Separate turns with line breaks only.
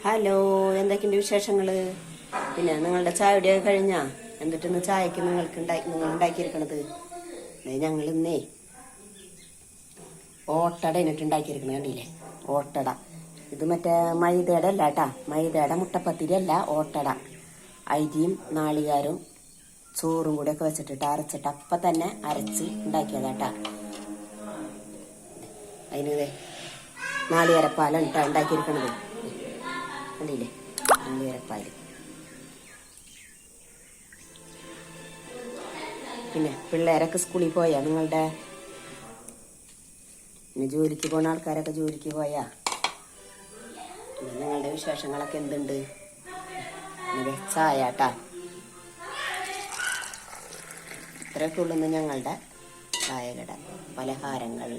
Hello, എന്തൊക്കെയുണ്ട് വിശേഷങ്ങള്? പിന്നെ നിങ്ങളുടെ ചായയുടെയൊക്കെ കഴിഞ്ഞാ? എന്നിട്ടിന്ന് ചായക്ക് നിങ്ങൾ ഉണ്ടാക്കിയിരിക്കണത്? ഞങ്ങൾ ഇന്നേ ഓട്ടട എന്നിട്ട് ഉണ്ടാക്കിയിരിക്കണ കണ്ടില്ലേ? ഓട്ടട. ഇത് മറ്റേ മൈദയുടെ അല്ല കേട്ടാ, മൈദയുടെ മുട്ടപ്പത്തിരി അല്ല, ഓട്ടട. അരിയും നാളികാരും ചോറും കൂടെ ഒക്കെ വെച്ചിട്ടിട്ട് അരച്ചിട്ട് അപ്പം തന്നെ അരച്ച് ഉണ്ടാക്കിയതാട്ടാ. അതിന് നാളികേരപ്പാലാണ് കേട്ടോ ഉണ്ടാക്കിയിരിക്കണത്. കണ്ടില്ലേ? നാളികേരപ്പാല്. പിന്നെ പിള്ളേരൊക്കെ സ്കൂളിൽ പോയാ? നിങ്ങളുടെ പിന്നെ ജോലിക്ക് പോകുന്ന ആൾക്കാരൊക്കെ ജോലിക്ക് പോയാ? പിന്നെ നിങ്ങളുടെ വിശേഷങ്ങളൊക്കെ എന്തുണ്ട്? ചായട്ടാ. ഇത്രയൊക്കെ ഉള്ളു ഞങ്ങളുടെ ചായകട പലഹാരങ്ങൾ.